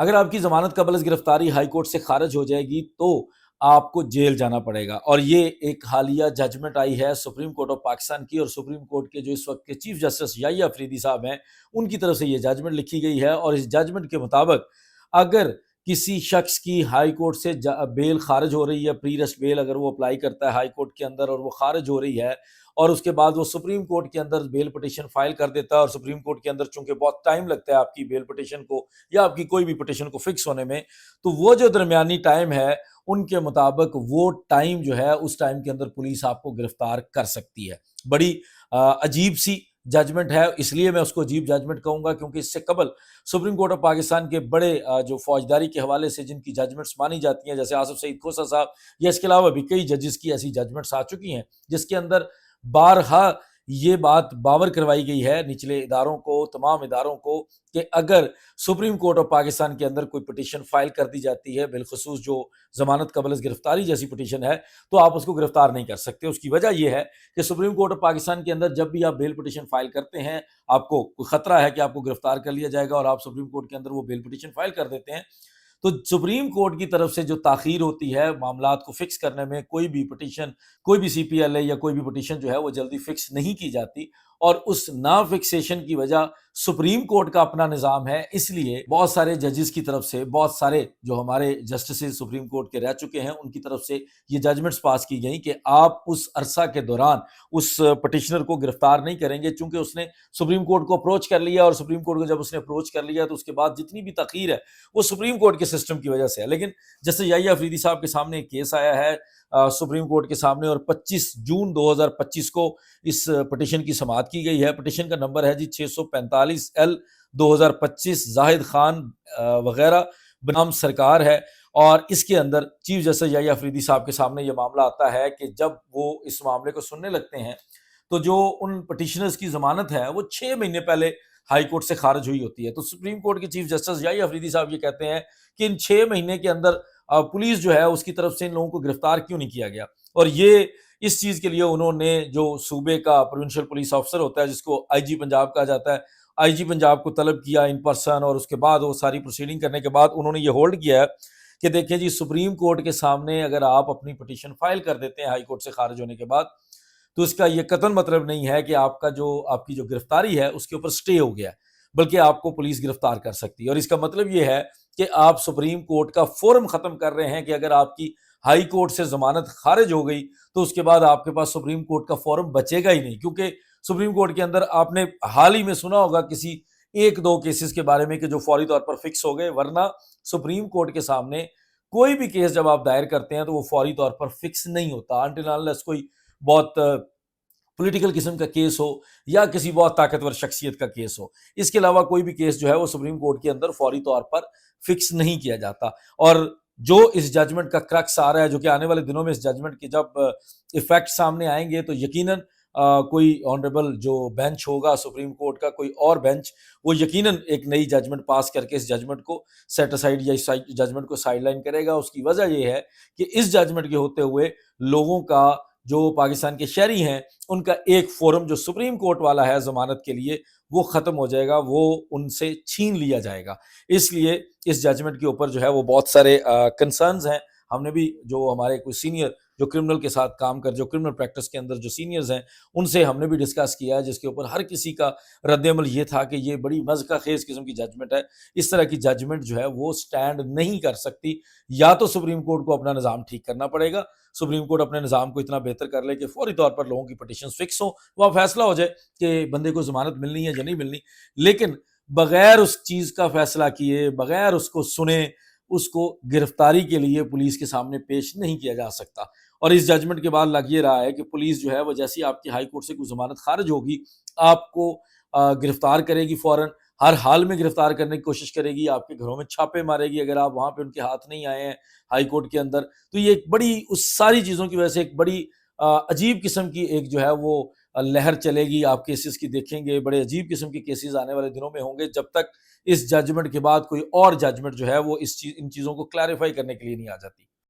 اگر آپ کی ضمانت قبل از گرفتاری ہائی کورٹ سے خارج ہو جائے گی تو آپ کو جیل جانا پڑے گا، اور یہ ایک حالیہ ججمنٹ آئی ہے سپریم کورٹ آف پاکستان کی، اور سپریم کورٹ کے جو اس وقت کے چیف جسٹس یحییٰ افریدی صاحب ہیں ان کی طرف سے یہ ججمنٹ لکھی گئی ہے، اور اس ججمنٹ کے مطابق اگر کسی شخص کی ہائی کورٹ سے بیل خارج ہو رہی ہے، پری ریسٹ بیل اگر وہ اپلائی کرتا ہے ہائی کورٹ کے اندر اور وہ خارج ہو رہی ہے، اور اس کے بعد وہ سپریم کورٹ کے اندر بیل پٹیشن فائل کر دیتا ہے، اور سپریم کورٹ کے اندر چونکہ بہت ٹائم لگتا ہے آپ کی بیل پٹیشن کو یا آپ کی کوئی بھی پٹیشن کو فکس ہونے میں، تو وہ جو درمیانی ٹائم ہے ان کے مطابق وہ ٹائم جو ہے اس ٹائم کے اندر پولیس آپ کو گرفتار کر سکتی ہے۔ بڑی عجیب سی ججمنٹ ہے، اس لیے میں اس کو عجیب ججمنٹ کہوں گا کیونکہ اس سے قبل سپریم کورٹ آف پاکستان کے بڑے جو فوجداری کے حوالے سے جن کی ججمنٹس مانی جاتی ہیں، جیسے آصف سعید کھوسہ صاحب، یا اس کے علاوہ بھی کئی ججز کی ایسی ججمنٹس آ چکی ہیں جس کے اندر بارہا یہ بات باور کروائی گئی ہے نچلے اداروں کو، تمام اداروں کو، کہ اگر سپریم کورٹ آف پاکستان کے اندر کوئی پٹیشن فائل کر دی جاتی ہے، بالخصوص جو ضمانت قبل از گرفتاری جیسی پٹیشن ہے، تو آپ اس کو گرفتار نہیں کر سکتے۔ اس کی وجہ یہ ہے کہ سپریم کورٹ آف پاکستان کے اندر جب بھی آپ بیل پٹیشن فائل کرتے ہیں، آپ کو کوئی خطرہ ہے کہ آپ کو گرفتار کر لیا جائے گا، اور آپ سپریم کورٹ کے اندر وہ بیل پٹیشن فائل کر دیتے ہیں، تو سپریم کورٹ کی طرف سے جو تاخیر ہوتی ہے معاملات کو فکس کرنے میں، کوئی بھی پٹیشن، کوئی بھی سی پی ایل اے یا کوئی بھی پٹیشن جو ہے وہ جلدی فکس نہیں کی جاتی، اور اس نا فکسیشن کی وجہ سپریم کورٹ کا اپنا نظام ہے۔ اس لیے بہت سارے ججز کی طرف سے، بہت سارے جو ہمارے جسٹسز سپریم کورٹ کے رہ چکے ہیں ان کی طرف سے یہ ججمنٹس پاس کی گئیں کہ آپ اس عرصہ کے دوران اس پٹیشنر کو گرفتار نہیں کریں گے، چونکہ اس نے سپریم کورٹ کو اپروچ کر لیا، اور سپریم کورٹ کو جب اس نے اپروچ کر لیا تو اس کے بعد جتنی بھی تاخیر ہے وہ سپریم کورٹ کے سسٹم کی وجہ سے ہے۔ لیکن جیسے یحییٰ افریدی صاحب کے سامنے ایک کیس آیا ہے سپریم کورٹ کے سامنے، اور 25 جون 2025 کو اس پٹیشن کی سماعت کی گئی ہے۔ پٹیشن کا نمبر ہے جی 645L 2025، زاہد خان وغیرہ بنام سرکار ہے، اور اس کے اندر چیف جسٹس یحییٰ افریدی صاحب کے سامنے یہ معاملہ آتا ہے کہ جب وہ اس معاملے کو سننے لگتے ہیں تو جو ان پٹیشنرز کی ضمانت ہے وہ 6 مہینے پہلے ہائی کورٹ سے خارج ہوئی ہوتی ہے، تو سپریم کورٹ کے چیف جسٹس یحییٰ افریدی صاحب یہ کہتے ہیں کہ ان 6 مہینے کے اندر پولیس جو ہے اس کی طرف سے ان لوگوں کو گرفتار کیوں نہیں کیا گیا، اور یہ اس چیز کے لیے انہوں نے جو صوبے کا پروونشل پولیس آفسر ہوتا ہے جس کو آئی جی پنجاب کہا جاتا ہے، آئی جی پنجاب کو طلب کیا ان پرسن، اور اس کے بعد وہ ساری پروسیڈنگ کرنے کے بعد انہوں نے یہ ہولڈ کیا ہے کہ دیکھیں جی سپریم کورٹ کے سامنے اگر آپ اپنی پٹیشن فائل کر دیتے ہیں ہائی کورٹ سے خارج ہونے کے بعد، تو اس کا یہ قطعاً مطلب نہیں ہے کہ آپ کی جو گرفتاری ہے اس کے اوپر سٹے ہو گیا، بلکہ آپ کو پولیس گرفتار کر سکتی ہے، اور اس کا مطلب یہ ہے کہ آپ سپریم کورٹ کا فورم ختم کر رہے ہیں کہ اگر آپ کی ہائی کورٹ سے ضمانت خارج ہو گئی تو اس کے بعد آپ کے پاس سپریم کورٹ کا فورم بچے گا ہی نہیں، کیونکہ سپریم کورٹ کے اندر آپ نے حال ہی میں سنا ہوگا کسی ایک دو کیسز کے بارے میں کہ جو فوری طور پر فکس ہو گئے، ورنہ سپریم کورٹ کے سامنے کوئی بھی کیس جب آپ دائر کرتے ہیں تو وہ فوری طور پر فکس نہیں ہوتا، انٹل انلیس کوئی بہت پولیٹیکل قسم کا کیس ہو یا کسی بہت طاقتور شخصیت کا کیس ہو، اس کے علاوہ کوئی بھی کیس جو ہے وہ سپریم کورٹ کے اندر فوری طور پر فکس نہیں کیا جاتا۔ اور جو اس ججمنٹ کا کرکس آ رہا ہے، جو کہ آنے والے دنوں میں اس ججمنٹ کے جب ایفیکٹ سامنے آئیں گے تو یقیناً کوئی آنریبل جو بینچ ہوگا سپریم کورٹ کا، کوئی اور بینچ، وہ یقیناً ایک نئی ججمنٹ پاس کر کے اس ججمنٹ کو سیٹ اسائڈ یا اس ججمنٹ کو سائڈ لائن کرے گا۔ اس کی وجہ یہ ہے کہ اس ججمنٹ کے ہوتے ہوئے لوگوں کا، جو پاکستان کے شہری ہیں، ان کا ایک فورم جو سپریم کورٹ والا ہے ضمانت کے لیے وہ ختم ہو جائے گا، وہ ان سے چھین لیا جائے گا۔ اس لیے اس ججمنٹ کے اوپر جو ہے وہ بہت سارے کنسرنز ہیں۔ ہم نے بھی جو ہمارے کوئی سینئر جو کرمنل کے ساتھ کام کر، جو کرمنل پریکٹس کے اندر جو سینئرز ہیں، ان سے ہم نے بھی ڈسکس کیا ہے، جس کے اوپر ہر کسی کا رد عمل یہ تھا کہ یہ بڑی مضحکہ خیز قسم کی ججمنٹ ہے، اس طرح کی ججمنٹ جو ہے وہ سٹینڈ نہیں کر سکتی۔ یا تو سپریم کورٹ کو اپنا نظام ٹھیک کرنا پڑے گا، سپریم کورٹ اپنے نظام کو اتنا بہتر کر لے کہ فوری طور پر لوگوں کی پٹیشن فکس ہوں، وہاں فیصلہ ہو جائے کہ بندے کو ضمانت ملنی ہے یا نہیں ملنی، لیکن بغیر اس چیز کا فیصلہ کیے، بغیر اس کو سنے، اس کو گرفتاری کے لیے پولیس کے سامنے پیش نہیں کیا جا سکتا۔ اور اس ججمنٹ کے بعد لگ یہ رہا ہے کہ پولیس جو ہے وہ جیسی آپ کی ہائی کورٹ سے کوئی ضمانت خارج ہوگی، آپ کو گرفتار کرے گی، فوراً ہر حال میں گرفتار کرنے کی کوشش کرے گی، آپ کے گھروں میں چھاپے مارے گی اگر آپ وہاں پہ ان کے ہاتھ نہیں آئے ہیں ہائی کورٹ کے اندر۔ تو یہ ایک بڑی، اس ساری چیزوں کی وجہ سے ایک بڑی عجیب قسم کی ایک جو ہے وہ لہر چلے گی۔ آپ کیسز کی دیکھیں گے، بڑے عجیب قسم کے کیسز آنے والے دنوں میں ہوں گے، جب تک اس ججمنٹ کے بعد کوئی اور ججمنٹ جو ہے وہ ان چیزوں کو کلیریفائی کرنے کے لیے نہیں آ جاتی۔